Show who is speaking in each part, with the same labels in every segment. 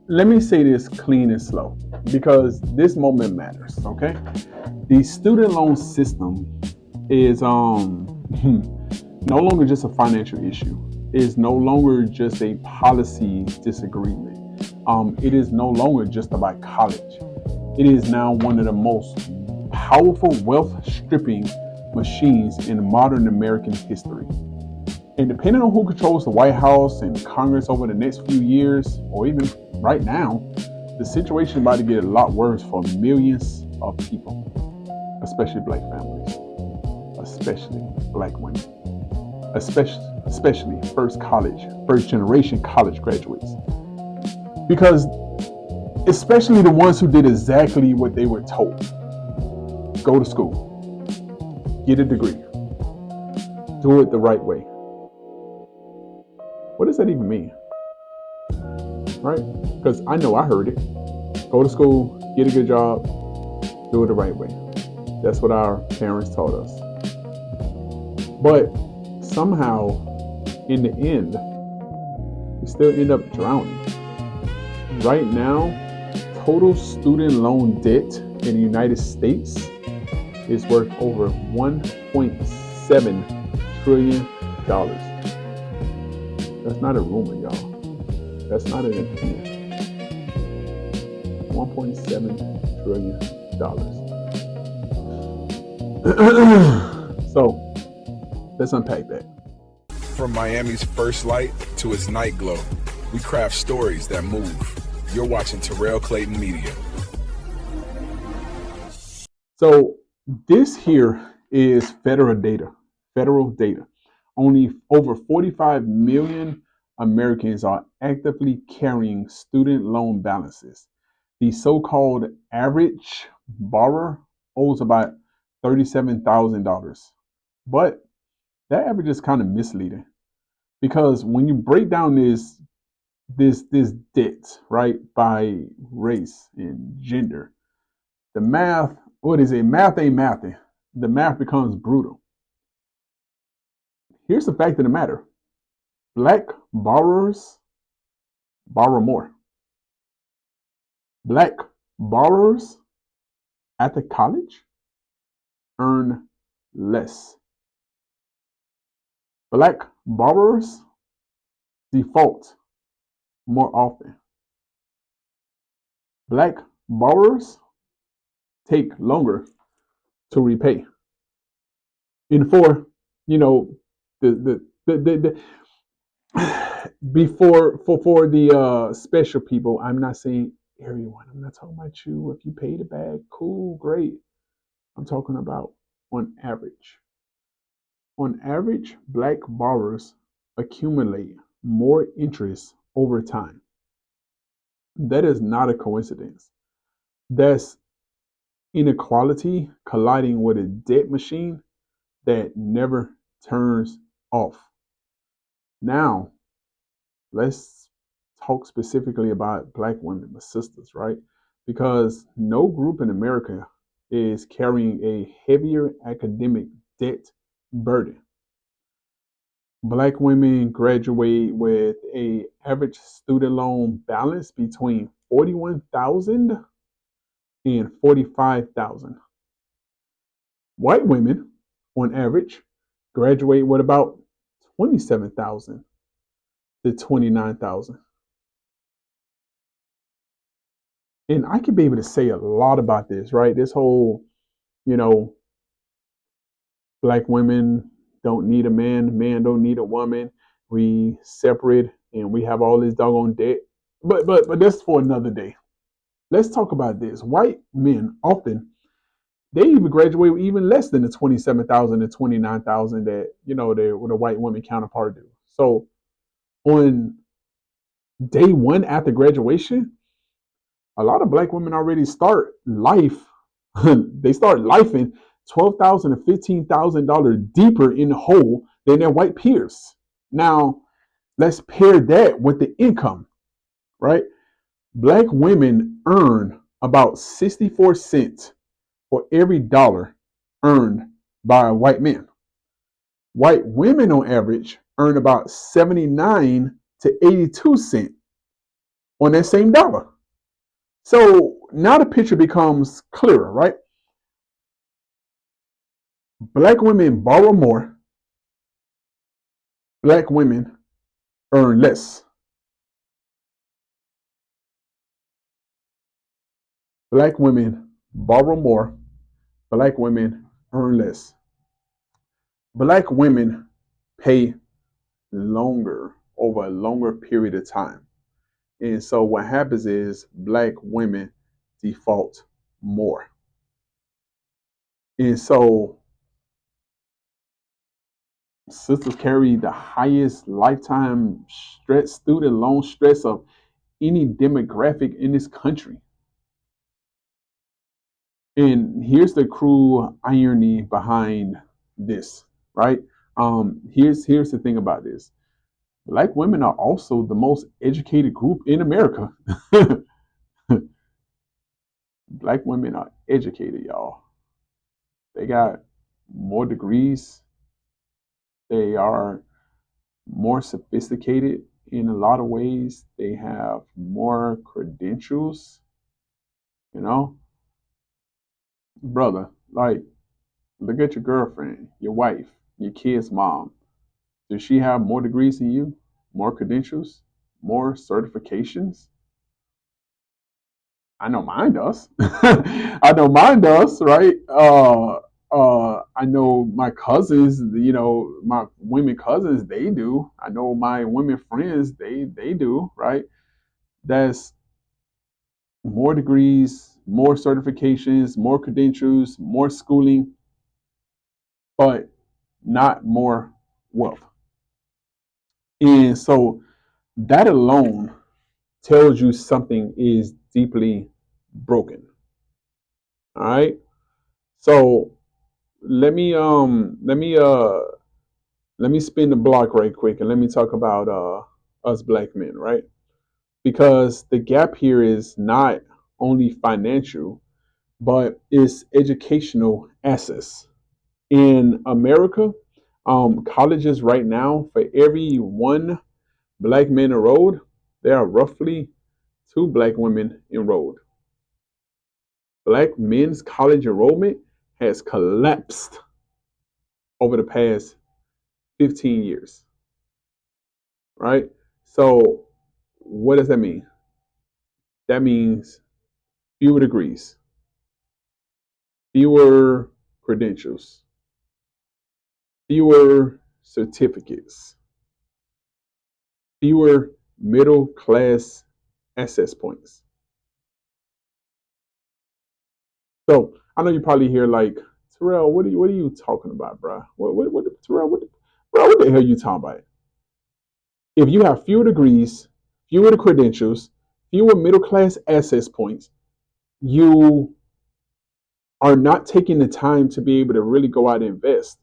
Speaker 1: let me say this clean and slow because this moment matters. Okay, the student loan system is no longer just a financial issue. It is no longer just a policy disagreement. It is no longer just about college. It is now one of the most powerful wealth stripping machines in modern American history. And depending on who controls the White House and Congress over the next few years, or even right now, the situation is about to get a lot worse for millions of people, especially black families, especially black women, especially first generation college graduates. Because especially the ones who did exactly what they were told. Go to school, get a degree, do it the right way. What does that even mean? Right? Because I know I heard it. Go to school, get a good job, do it the right way. That's what our parents taught us. But somehow, in the end, we still end up drowning. Right now, total student loan debt in the United States is worth over $1.7 trillion. That's not a rumor, y'all. That's not an opinion. $1.7 trillion. So let's unpack that.
Speaker 2: From Miami's first light to its night glow, we craft stories that move. You're watching Terrell Clayton Media.
Speaker 1: So this here is federal data. Federal data. Only over 45 million Americans are actively carrying student loan balances. The so-called average borrower owes about $37,000. But that average is kind of misleading because when you break down this debt, right, by race and gender, the math, what is it? Math ain't mathing. The math becomes brutal. Here's the fact of the matter. Black borrowers borrow more. Black borrowers at the college earn less. Black borrowers default more often. Black borrowers take longer to repay. And for, you know, the before for the special people, I'm not saying everyone. I'm not talking about you. If you paid it back, cool, great. I'm talking about on average. On average, black borrowers accumulate more interest over time. That is not a coincidence. That's inequality colliding with a debt machine that never turns off. Now, let's talk specifically about black women, my sisters, right? Because no group in America is carrying a heavier academic debt burden. Black women graduate with a average student loan balance between 41,000 and 45,000. White women, on average, graduate with about 27,000 to 29,000. And I could be able to say a lot about this, right? This whole, you know, black women don't need a man, man don't need a woman. We separate and we have all this doggone debt. But that's for another day. Let's talk about this. White men often they even graduate with even less than the 27,000 and 29,000 that they with a white woman counterpart do. So on day one after graduation, a lot of black women already start life. They start lifing $12,000 to $15,000 deeper in the hole than their white peers. Now, let's pair that with the income, right? Black women earn about 64 cents for every dollar earned by a white man. White women on average earn about 79 to 82 cents on that same dollar. So now the picture becomes clearer, right? Black women borrow more, black women earn less. Black women borrow more, black women earn less. Black women pay longer over a longer period of time. And so what happens is black women default more. And so sisters carry the highest lifetime stress, student loan stress of any demographic in this country. And here's the cruel irony behind this, right? Here's the thing about this. Black women are also the most educated group in America. Black women are educated, y'all. They got more degrees. They are more sophisticated in a lot of ways. They have more credentials, you know? Brother, like, look at your girlfriend, your wife, your kid's mom. Does she have more degrees than you? More credentials? More certifications? I know mine does. I know mine does, right? I know my cousins, my women cousins, they do. I know my women friends, they do, right? That's more degrees, more certifications, more credentials, more schooling, but not more wealth. And so that alone tells you something is deeply broken. All right. So let me let me spin the block right quick and let me talk about us black men, right? Because the gap here is not only financial, but it's educational access. In America, colleges right now, for every one black man enrolled, there are roughly two black women enrolled. Black men's college enrollment has collapsed over the past 15 years, right? So, what does that mean? That means fewer degrees, fewer credentials, fewer certificates, fewer middle class access points. So, I know you probably hear like, Terrell, what are you talking about, bro? Terrell, bro, what the hell are you talking about? If you have fewer degrees, fewer credentials, fewer middle class access points, you are not taking the time to be able to really go out and invest.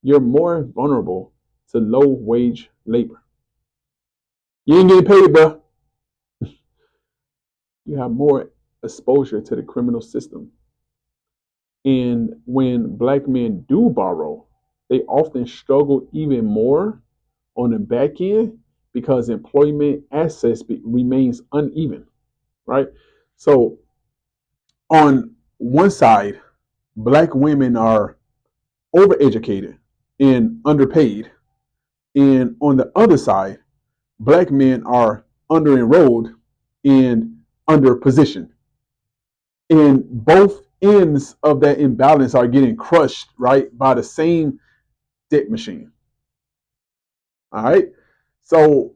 Speaker 1: You're more vulnerable to low wage labor. You ain't getting paid, bro. You have more exposure to the criminal system. And when black men do borrow, they often struggle even more on the back end because employment access remains uneven, right? So on one side, black women are overeducated and underpaid. And on the other side, black men are under enrolled and under positioned. And both ends of that imbalance are getting crushed, right, by the same debt machine. All right. So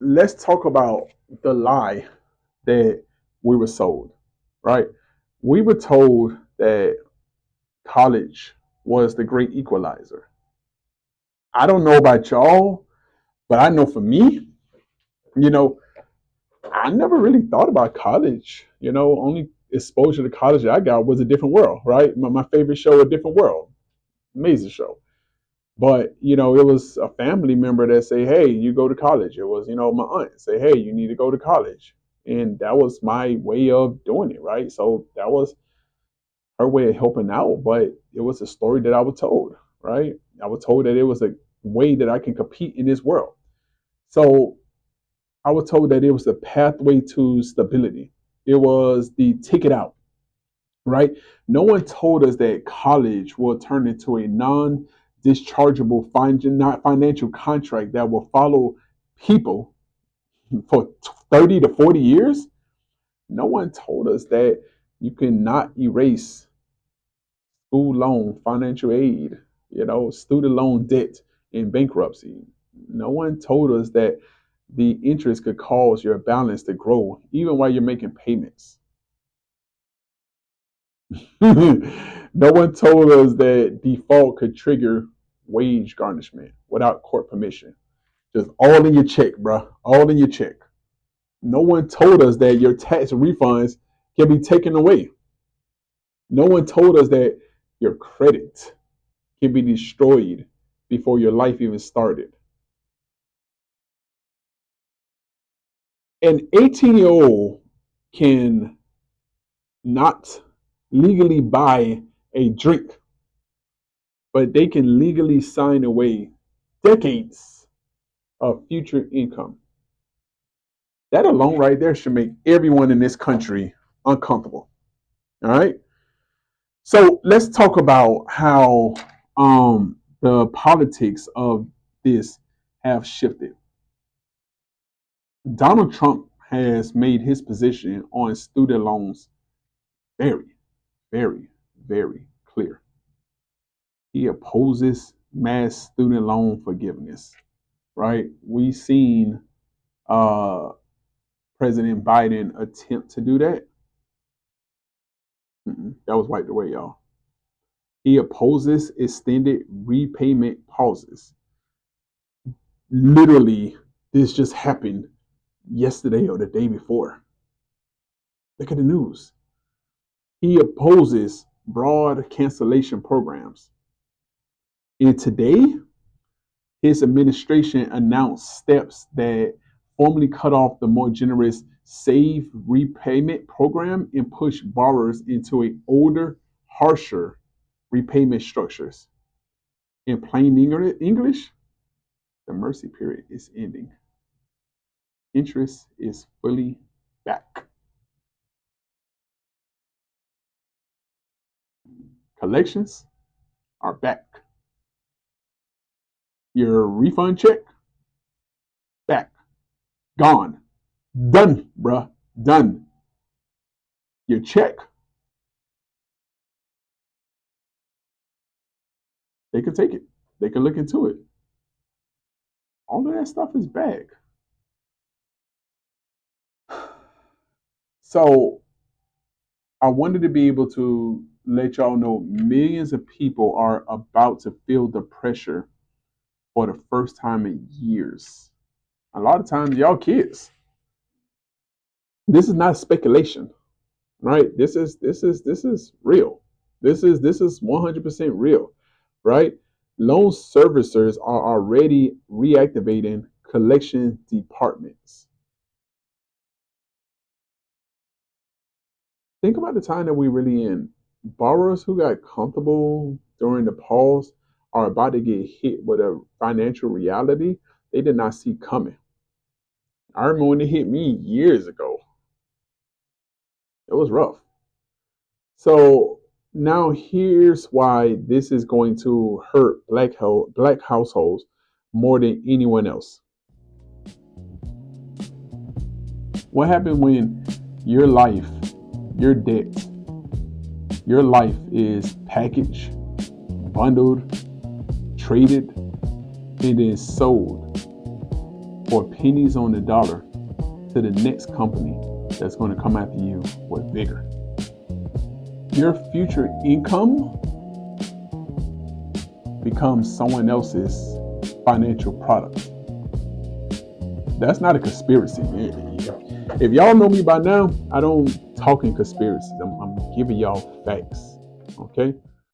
Speaker 1: let's talk about the lie that we were sold, right? We were told that college was the great equalizer. I don't know about y'all, but I know for me, you know, I never really thought about college. Only exposure to college that I got was A Different World, right? My favorite show, A Different World, amazing show. But it was a family member that say, "Hey, you go to college." It was my aunt say, "Hey, you need to go to college," and that was my way of doing it, right? So that was her way of helping out. But it was a story that I was told, right? I was told that it was a way that I can compete in this world. So I was told that it was the pathway to stability. It was the ticket out, right? No one told us that college will turn into a non-dischargeable not financial contract that will follow people for 30 to 40 years. No one told us that you cannot erase school loan, financial aid, student loan debt in bankruptcy. No one told us that the interest could cause your balance to grow even while you're making payments. No one told us that default could trigger wage garnishment without court permission. Just all in your check, bro. All in your check. No one told us that your tax refunds can be taken away. No one told us that your credit can be destroyed before your life even started. An 18-year-old can not legally buy a drink, but they can legally sign away decades of future income. That alone right there should make everyone in this country uncomfortable. All right. So let's talk about how the politics of this have shifted. Donald Trump has made his position on student loans very, very, very clear. He opposes mass student loan forgiveness, right? We've seen uh, President Biden attempt to do that. That was wiped away, y'all. He opposes extended repayment pauses. Literally, this just happened yesterday or the day before. Look at the news. He opposes broad cancellation programs. And today, his administration announced steps that formally cut off the more generous Save Repayment program and push borrowers into a older, harsher repayment structures. In plain English, the mercy period is ending. Interest is fully back. Collections are back. Your refund check, back. Gone. Done, bruh. Done. Your check, they can take it. They can look into it. All of that stuff is back. So I wanted to be able to let y'all know millions of people are about to feel the pressure for the first time in years. A lot of times, y'all kids. This is not speculation, right? This is real. This is 100% real, right? Loan servicers are already reactivating collection departments. Think about the time that we're really in. Borrowers who got comfortable during the pause are about to get hit with a financial reality they did not see coming. I remember when it hit me years ago. It was rough. So now here's why this is going to hurt black households more than anyone else. What happened when your life, your debt, your life is packaged, bundled, traded, and then sold for pennies on the dollar to the next company that's going to come after you with vigor? Your future income becomes someone else's financial product. That's not a conspiracy. If y'all know me by now, I don't talk in conspiracies. I'm giving y'all facts. Okay?